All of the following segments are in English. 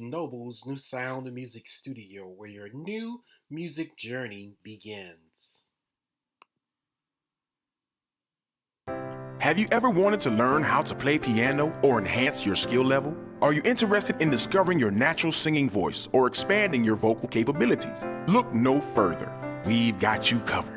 Noble's new sound and music studio, where your new music journey begins. Have you ever wanted to learn how to play piano or enhance your skill level? Are you interested in discovering your natural singing voice or expanding your vocal capabilities? Look no further. We've got you covered.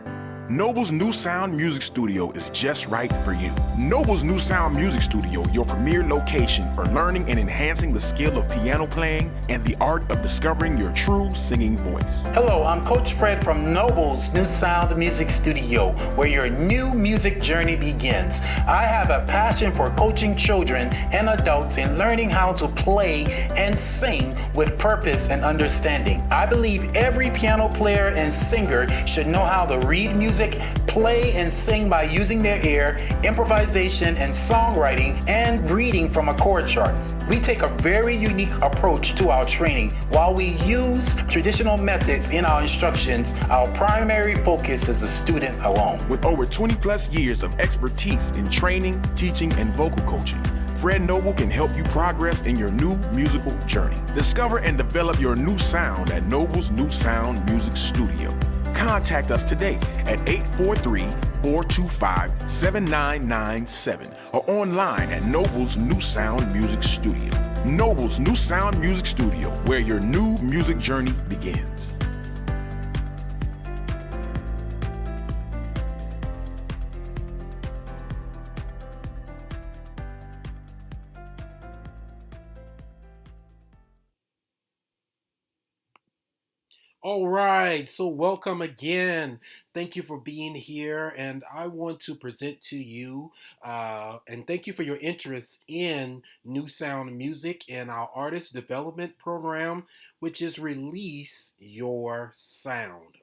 Noble's New Sound Music Studio is just right for you. Noble's New Sound Music Studio, your premier location for learning and enhancing the skill of piano playing and the art of discovering your true singing voice. Hello, I'm Coach Fred from Noble's New Sound Music Studio, where your new music journey begins. I have a passion for coaching children and adults in learning how to play and sing with purpose and understanding. I believe every piano player and singer should know how to read music, play and sing by using their ear, improvisation and songwriting, and reading from a chord chart. We take a very unique approach to our training. While we use traditional methods in our instructions, our primary focus is the student alone. With over 20 plus years of expertise in training, teaching, and vocal coaching, Fred Noble can help you progress in your new musical journey. Discover and develop your new sound at Noble's New Sound Music Studio. Contact us today at 843-425-7997 or online at Noble's New Sound Music Studio. Noble's New Sound Music Studio, where your new music journey begins. All right, so welcome again. Thank you for being here, and I want to present to you, and thank you for your interest in New Sound Music and our artist development program, which is Release Your Sound.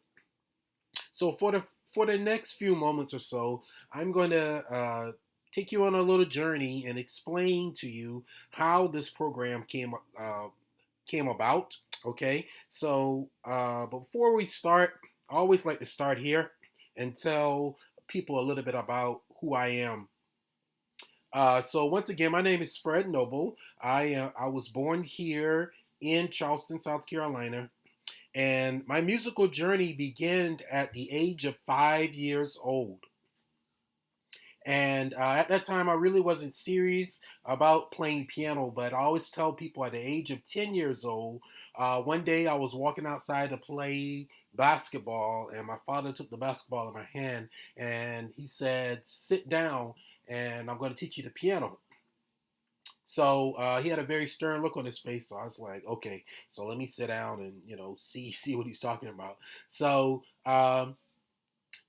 So for the next few moments or so, I'm going to take you on a little journey and explain to you how this program came about. Okay, so before we start, I always like to start here and tell people a little bit about who I am. So once again, my name is Fred Noble. I was born here in Charleston, South Carolina, and my musical journey began at the age of 5 years old. And at that time, I really wasn't serious about playing piano, but I always tell people at the age of 10 years old, one day I was walking outside to play basketball, and my father took the basketball in my hand and he said, "Sit down, and I'm going to teach you the piano." So he had a very stern look on his face. So I was like, okay, so let me sit down and see what he's talking about. So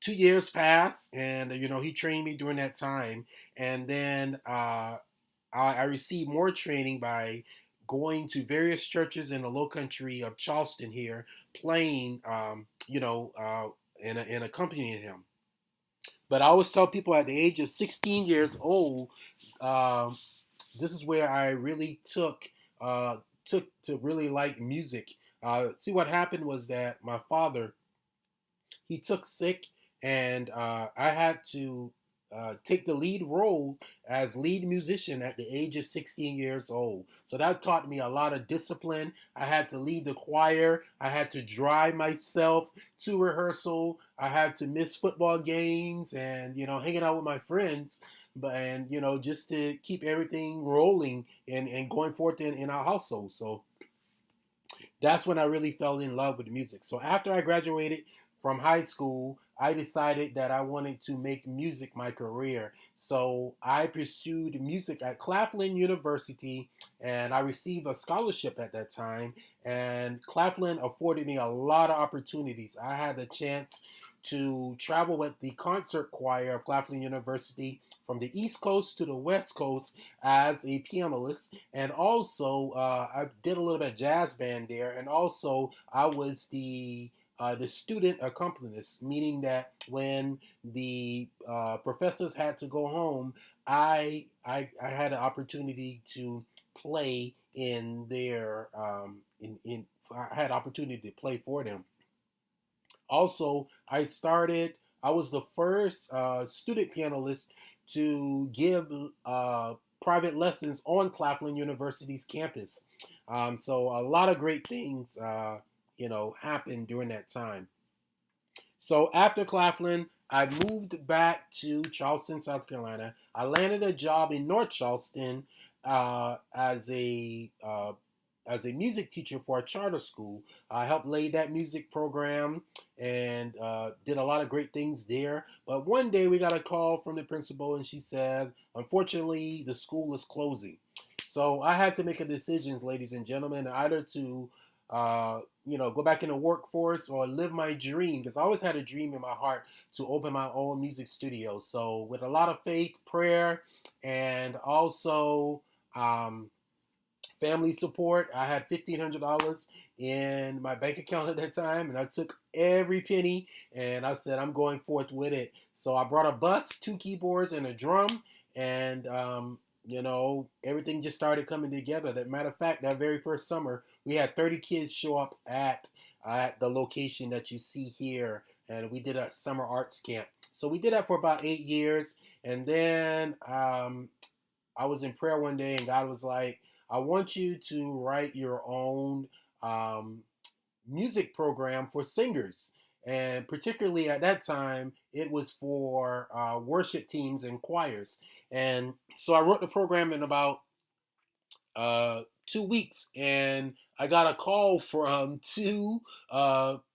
2 years passed, and he trained me during that time, and then I received more training by going to various churches in the Low Country of Charleston here, playing, and accompanying him. But I always tell people at the age of 16 years old, um, this is where I really took to really like music. See, what happened was that my father, he took sick, and I had to take the lead role as lead musician at the age of 16 years old. So that taught me a lot of discipline. I had to lead the choir. I had to drive myself to rehearsal. I had to miss football games and hanging out with my friends. But and just to keep everything rolling and going forth in our household. So that's when I really fell in love with music. So after I graduated from high school, I decided that I wanted to make music my career. So I pursued music at Claflin University, and I received a scholarship at that time. And Claflin afforded me a lot of opportunities. I had the chance to travel with the concert choir of Claflin University from the East Coast to the West Coast as a pianist, and also I did a little bit of jazz band there, and also I was the student accompanist, meaning that when the professors had to go home, I had an opportunity to play in their in I had opportunity to play for them. Also, I was the first student pianist to give private lessons on Claflin University's campus. So a lot of great things, happened during that time. So after Claflin, I moved back to Charleston, South Carolina. I landed a job in North Charleston uh, as a uh, as a music teacher for a charter school. I helped lay that music program and did a lot of great things there. But one day we got a call from the principal, and she said, unfortunately, the school is closing. So I had to make a decision, ladies and gentlemen, either to go back in the workforce or live my dream, because I always had a dream in my heart to open my own music studio. So with a lot of faith, prayer, and also um, family support, I had $1,500 in my bank account at that time, and I took every penny and I said I'm going forth with it. So I brought a bus, two keyboards, and a drum, and everything just started coming together. That matter of fact, that very first summer, we had 30 kids show up at the location that you see here, and we did a summer arts camp. So we did that for about 8 years, and then I was in prayer one day, and God was like, I want you to write your own um, music program for singers. And particularly at that time, it was for worship teams and choirs. And so I wrote the program in about 2 weeks, and I got a call from two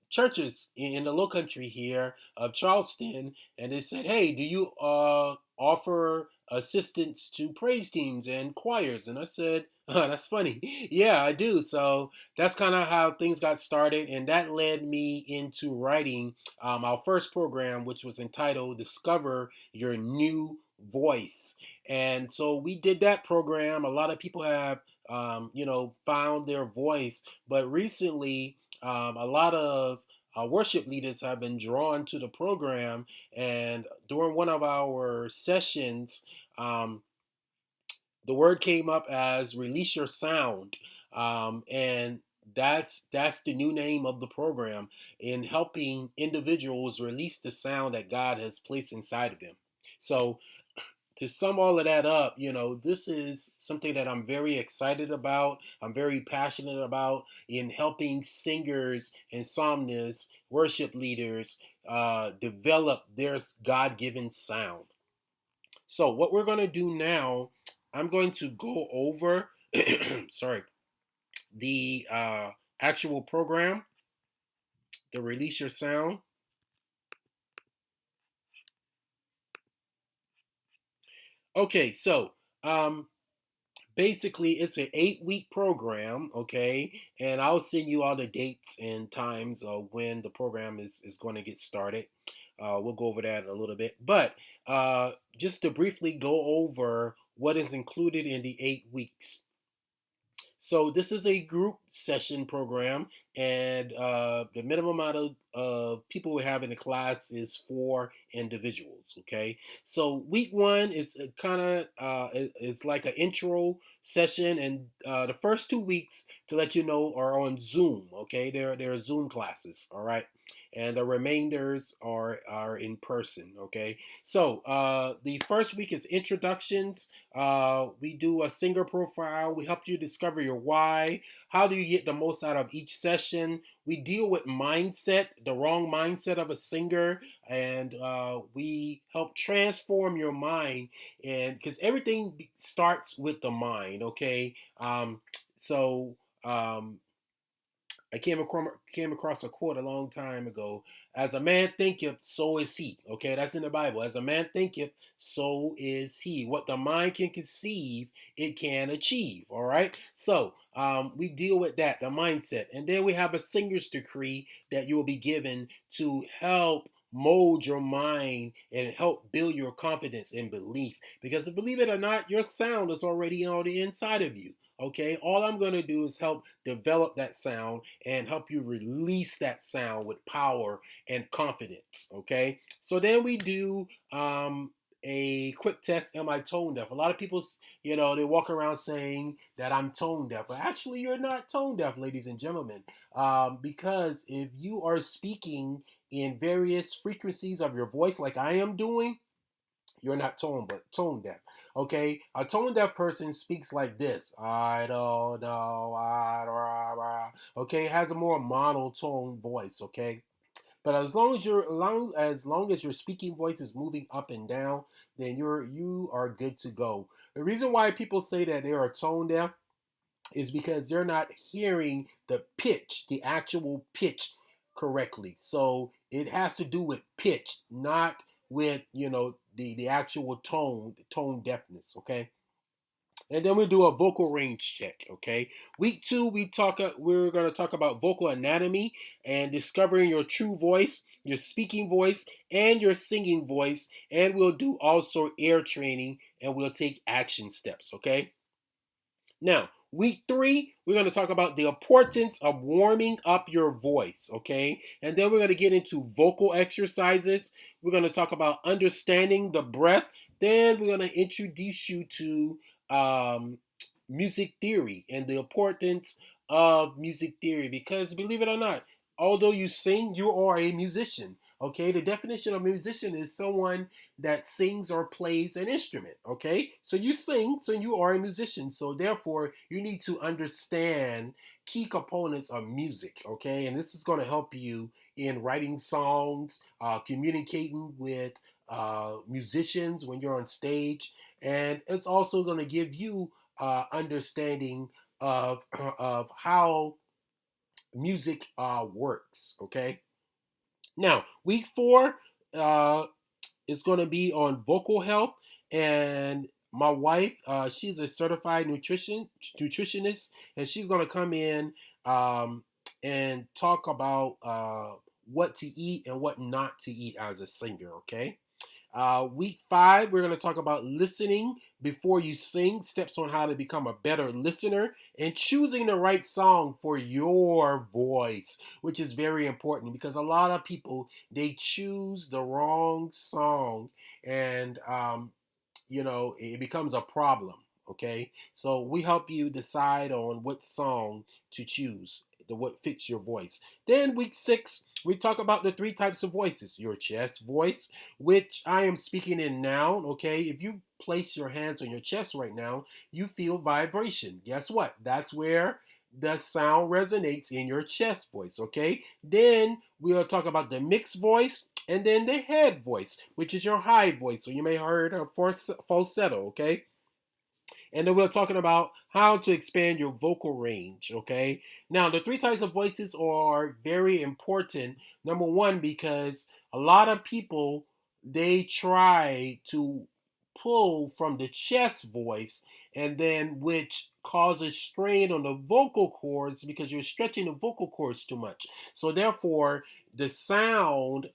churches in the Low Country here of Charleston, and they said, "Hey, do you offer assistance to praise teams and choirs?" And I said, oh, "That's funny. Yeah, I do." So that's kind of how things got started, and that led me into writing our first program, which was entitled "Discover Your New Voice." And so we did that program. A lot of people have, found their voice. But recently, a lot of worship leaders have been drawn to the program. And during one of our sessions, um, the word came up as "release your sound," and that's the new name of the program, in helping individuals release the sound that God has placed inside of them. So to sum all of that up, this is something that I'm very excited about. I'm very passionate about in helping singers and psalmists, worship leaders, develop their God given sound. So, what we're going to do now, I'm going to go over, sorry, the actual program, the Release Your Sound. Okay, so um, basically it's an 8 week program, okay, and I'll send you all the dates and times of when the program is going to get started. We'll go over that a little bit, but just to briefly go over what is included in the 8 weeks. So this is a group session program, and the minimum amount of people we have in the class is 4 individuals. Okay, so week one is kind of is like an intro session, and the first 2 weeks, to let you know, are on Zoom. Okay, they're Zoom classes. All right, and the remainders are in person. Okay, so the first week is introductions. We do a singer profile. We help you discover your why. How do you get the most out of each session? We deal with mindset, the wrong mindset of a singer, and we help transform your mind. And because everything starts with the mind, okay? So um, I came across a quote a long time ago. As a man thinketh, so is he. Okay, that's in the Bible. As a man thinketh, so is he. What the mind can conceive, it can achieve. All right. So we deal with that, the mindset, and then we have a singer's decree that you will be given to help mold your mind and help build your confidence and belief. Because believe it or not, your sound is already on the inside of you. Okay, all I'm going to do is help develop that sound and help you release that sound with power and confidence. Okay, so then we do a quick test. Am I tone deaf? A lot of people, they walk around saying that I'm tone deaf, but actually, you're not tone deaf, ladies and gentlemen, because if you are speaking in various frequencies of your voice, like I am doing, You're not tone deaf. Okay, a tone deaf person speaks like this. I don't know. Okay, it has a more monotone voice. Okay, but as long as your speaking voice is moving up and down, then you are good to go. The reason why people say that they are tone deaf is because they're not hearing the pitch, the actual pitch correctly. So it has to do with pitch, not with the actual tone deafness. Okay. And then we do a vocal range check. Okay, week 2 we're going to talk about vocal anatomy and discovering your true voice, your speaking voice, and your singing voice. And we'll do also air training, and we'll take action steps. Okay. Now, week 3, we're going to talk about the importance of warming up your voice, okay? And then we're going to get into vocal exercises. We're going to talk about understanding the breath. Then we're going to introduce you to music theory and the importance of music theory because believe it or not, although you sing, you are a musician. Okay, the definition of a musician is someone that sings or plays an instrument. Okay, so you sing, so you are a musician. So therefore, you need to understand key components of music. Okay, and this is going to help you in writing songs, communicating with musicians when you're on stage, and it's also going to give you understanding of how music works. Okay. Now, week 4 uh, is going to be on vocal health, and my wife, she's a certified nutritionist, and she's going to come in and talk about what to eat and what not to eat as a singer. Okay. Week 5, we're going to talk about listening before you sing, steps on how to become a better listener, and choosing the right song for your voice, which is very important because a lot of people they choose the wrong song, and it becomes a problem. Okay, so we help you decide on what song to choose, what fits your voice. Then week 6, we talk about the 3 types of voices: your chest voice, which I am speaking in now. Okay, if you place your hands on your chest right now, you feel vibration. Guess what? That's where the sound resonates in your chest voice. Okay, then we'll talk about the mixed voice, and then the head voice, which is your high voice. So you may have heard a falsetto, okay? And then we're talking about how to expand your vocal range, okay? Now, the 3 types of voices are very important. Number one, because a lot of people, they try to pull from the chest voice, and then which causes strain on the vocal cords because you're stretching the vocal cords too much. So therefore, the sound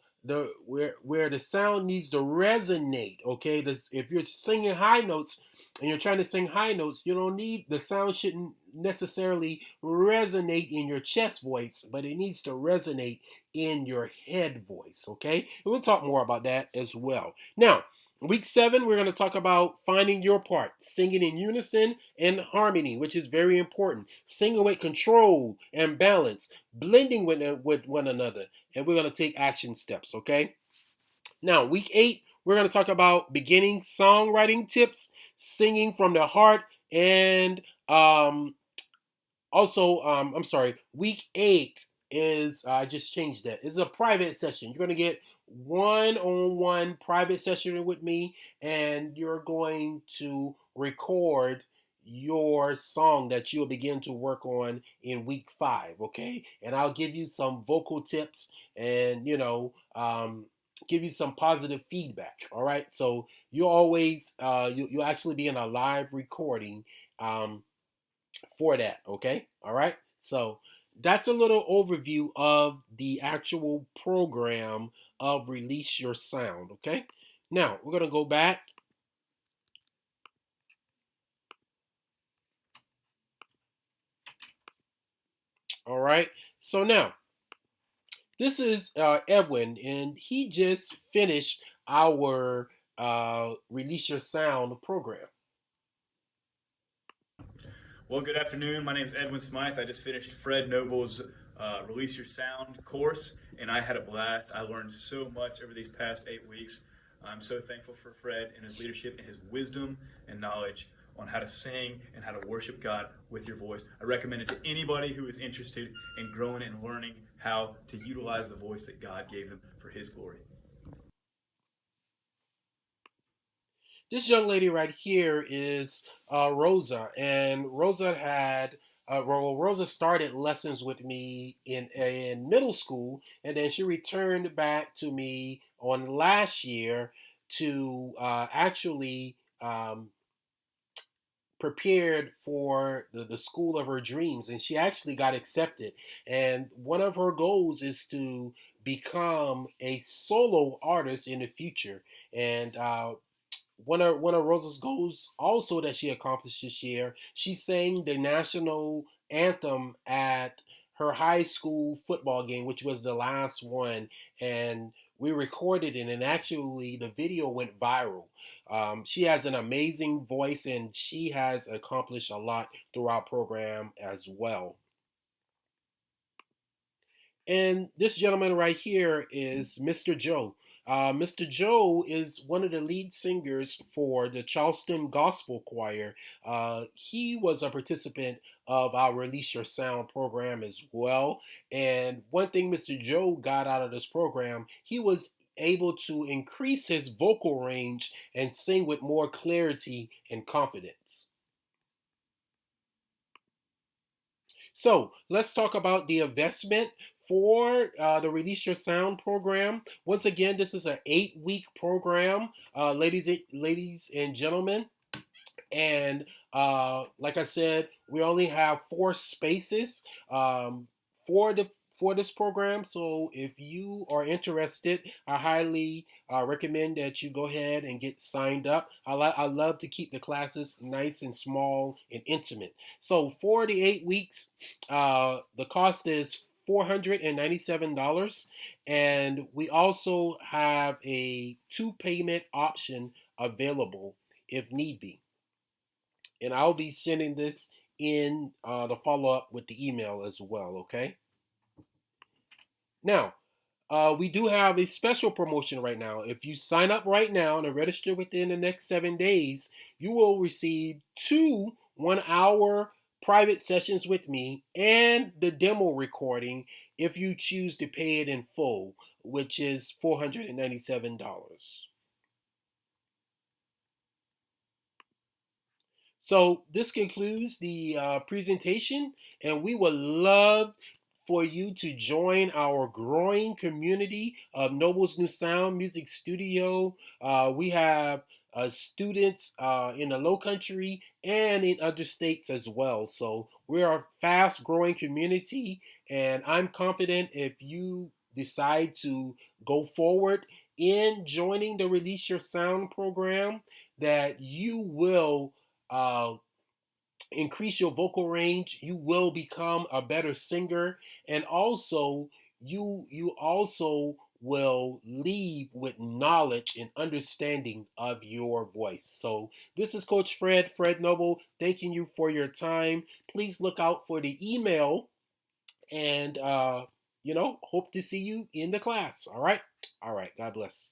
where the sound needs to resonate, okay? If you're singing high notes and you're trying to sing high notes, you don't need the sound shouldn't necessarily resonate in your chest voice, but it needs to resonate in your head voice, okay? And we'll talk more about that as well. Now, week 7, we're going to talk about finding your part, singing in unison and harmony, which is very important. Singing with control and balance, blending with one another, and we're going to take action steps, okay? Now, week 8, we're going to talk about beginning songwriting tips, singing from the heart, and I'm sorry, week 8 is, I just changed that. It's a private session. You're going to get one-on-one private session with me, and you're going to record your song that you'll begin to work on in week 5, okay? And I'll give you some vocal tips and, give you some positive feedback, all right? So you'll always, you'll actually be in a live recording for that, okay? All right? So that's a little overview of the actual program of Release Your Sound, okay? Now, we're going to go back. All right? So now, this is Edwin, and he just finished our Release Your Sound program. Well, good afternoon. My name is Edwin Smythe. I just finished Fred Noble's Release Your Sound course, and I had a blast. I learned so much over these past 8 weeks. I'm so thankful for Fred and his leadership and his wisdom and knowledge on how to sing and how to worship God with your voice. I recommend it to anybody who is interested in growing and learning how to utilize the voice that God gave them for his glory. This young lady right here is Rosa, and Rosa had Rosa started lessons with me in middle school, and then she returned back to me on last year to actually prepared for the school of her dreams, and she actually got accepted. And one of her goals is to become a solo artist in the future. And one of Rosa's goals also that she accomplished this year, she sang the national anthem at her high school football game, which was the last one, and we recorded it, and actually the video went viral. She has an amazing voice, and she has accomplished a lot through our program as well. And this gentleman right here is Mr. Joe. Mr. Joe is one of the lead singers for the Charleston Gospel Choir. He was a participant of our Release Your Sound program as well. And one thing Mr. Joe got out of this program, he was able to increase his vocal range and sing with more clarity and confidence. So let's talk about the investment for the Release Your Sound program. Once again, this is an 8-week program, ladies and gentlemen. And like I said, we only have 4 spaces for the for this program. So if you are interested, I highly recommend that you go ahead and get signed up. I love to keep the classes nice and small and intimate. So for the 8 weeks, the cost is $497, and we also have a 2 payment option available if need be. And I'll be sending this in the follow up with the email as well. Okay. Now, we do have a special promotion right now. If you sign up right now and register within the next 7 days, you will receive 2 1-hour private sessions with me and the demo recording if you choose to pay it in full, which is $497. So this concludes the presentation, and we would love for you to join our growing community of Noble's New Sound Music Studio. We have students in the Low Country and in other states as well. So we're a fast growing community, and I'm confident if you decide to go forward in joining the Release Your Sound program, that you will uh, increase your vocal range. You will become a better singer, and also you also will leave with knowledge and understanding of your voice. So this is Coach Fred Noble, thanking you for your time. Please look out for the email, and hope to see you in the class. All right. God bless.